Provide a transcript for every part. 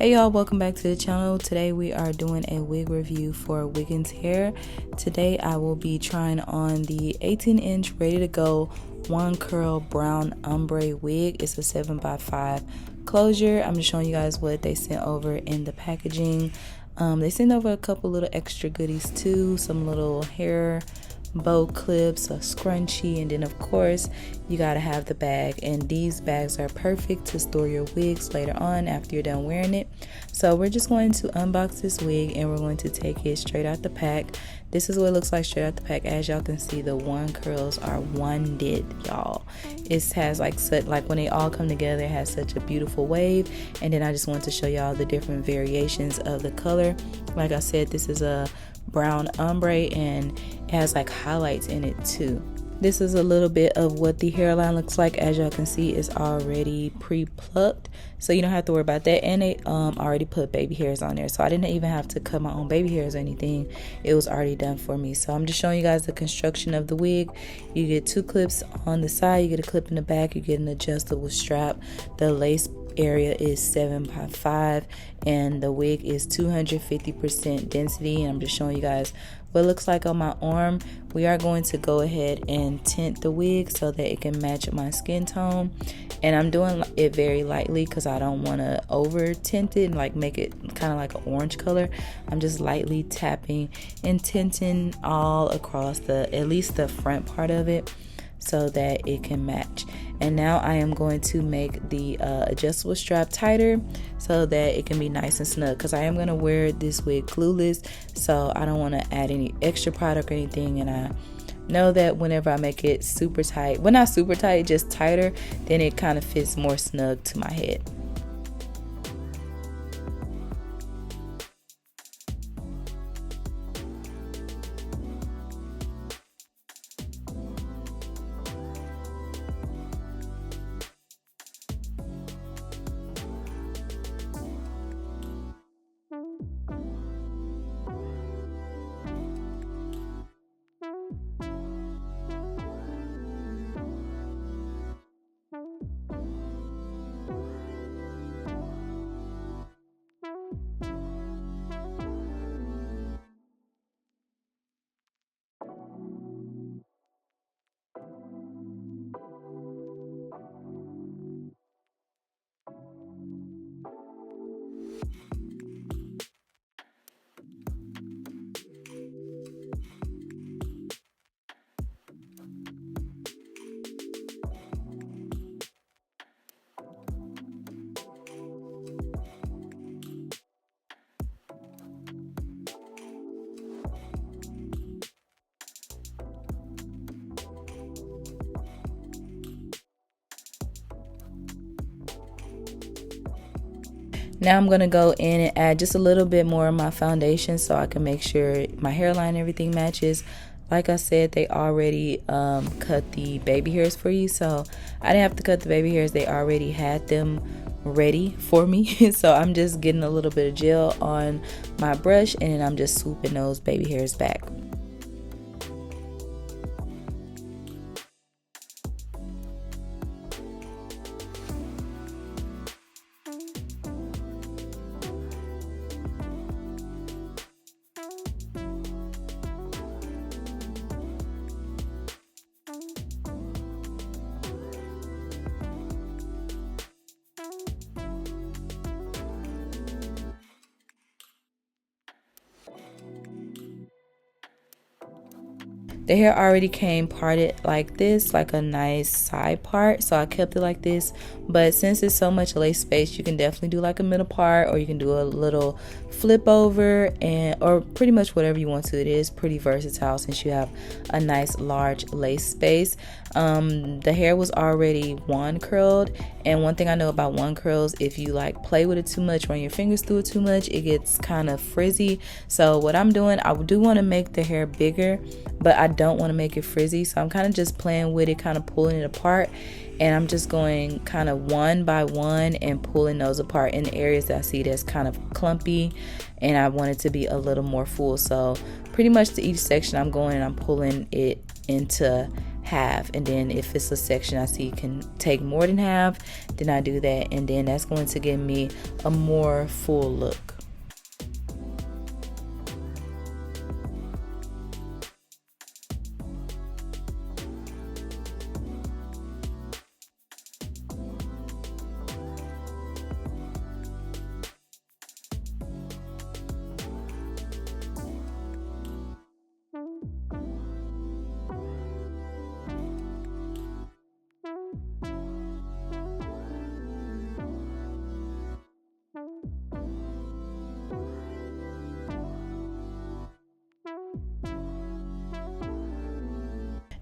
Hey y'all, welcome back to the channel. Today we are doing a wig review for Wiggins Hair. Today I will be trying on the 18-inch ready to go one curl brown ombre wig. It's a 7x5 closure. I'm just showing you guys what they sent over in the packaging. They sent over a couple little extra goodies too, some little hair bow clips, a scrunchie, and then of course you gotta have the bag, and these bags are perfect to store your wigs later on after you're done wearing it. So we're just going to unbox this wig and we're going to take it straight out the pack. This is what it looks like straight out the pack. As y'all can see, the one curls are wonded, y'all. It has like when they all come together, it has such a beautiful wave. And then I just want to show y'all the different variations of the color. Like I said, this is a brown ombre and it has like highlights in it too. This is a little bit of what the hairline looks like. As y'all can see, it's already pre-plucked, so you don't have to worry about that. And they already put baby hairs on there, so I didn't even have to cut my own baby hairs or anything. It was already done for me. So I'm just showing you guys the construction of the wig. You get two clips on the side, you get a clip in the back, you get an adjustable strap. The lace area is 7x5 and the wig is 250% density. And I'm just showing you guys what it looks like on my arm. We are going to go ahead and tint the wig so that it can match my skin tone, and I'm doing it very lightly because I don't want to over tint it and like make it kind of like an orange color. I'm just lightly tapping and tinting all across at least the front part of it so that it can match. And now I am going to make the adjustable strap tighter so that it can be nice and snug, because I am going to wear this wig glueless, so I don't want to add any extra product or anything. And I know that whenever I make it super tight, well, not super tight, just tighter, then it kind of fits more snug to my head. Now I'm going to go in and add just a little bit more of my foundation so I can make sure my hairline and everything matches. Like I said, they already cut the baby hairs for you, so I didn't have to cut the baby hairs. They already had them ready for me. So I'm just getting a little bit of gel on my brush and then I'm just swooping those baby hairs back. The hair already came parted like this, like a nice side part, so I kept it like this. But since it's so much lace space, you can definitely do like a middle part, or you can do a little flip over, or pretty much whatever you want to. It is pretty versatile since you have a nice large lace space. The hair was already one curled, and one thing I know about one curls, if you like play with it too much, run your fingers through it too much, it gets kind of frizzy. So what I'm doing, I do want to make the hair bigger, but I don't want to make it frizzy, so I'm kind of just playing with it, kind of pulling it apart, and I'm just going kind of one by one and pulling those apart in the areas that I see that's kind of clumpy and I want it to be a little more full. So pretty much to each section I'm going and I'm pulling it into half, and then if it's a section I see can take more than half, then I do that, and then that's going to give me a more full look.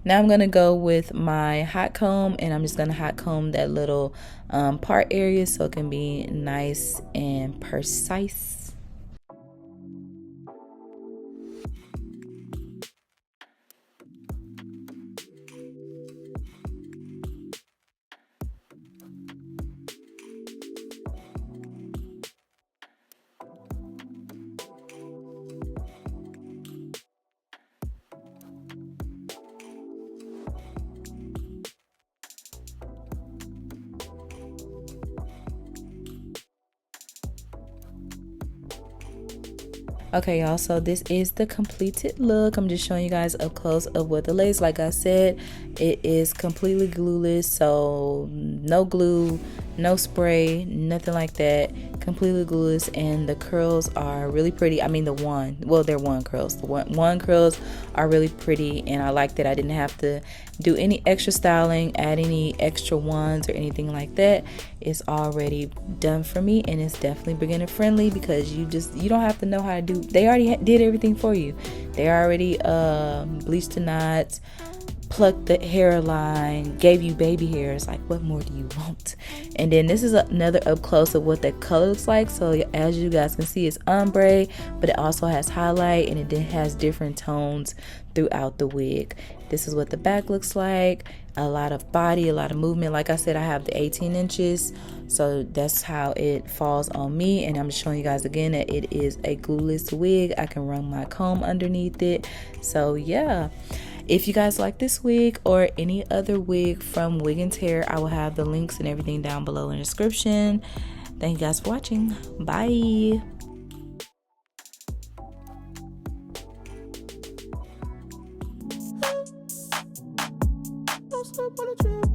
Now I'm gonna go with my hot comb, and I'm just gonna hot comb that little part area so it can be nice and precise. Okay, y'all, so this is the completed look. I'm just showing you guys up close of what the lace. Like I said, it is completely glueless, so no glue, no spray, nothing like that. Completely glueless, and the curls are really pretty. I mean, they're one curls. The one curls are really pretty, and I like that I didn't have to do any extra styling, add any extra ones or anything like that. It's already done for me, and it's definitely beginner friendly because you don't have to know how to do. They already did everything for you. They already bleached the knots, plucked the hairline, gave you baby hairs. Like, what more do you want? And then this is another up close of what that color looks like. So as you guys can see, it's ombre, but it also has highlight, and it then has different tones throughout the wig. This is what the back looks like. A lot of body, a lot of movement. Like I said, I have the 18 inches, so that's how it falls on me. And I'm showing you guys again that it is a glueless wig. I can run my comb underneath it. So yeah, if you guys like this wig or any other wig from Wiggins Hair, I will have the links and everything down below in the description. Thank you guys for watching. Bye. Don't slip on the trip.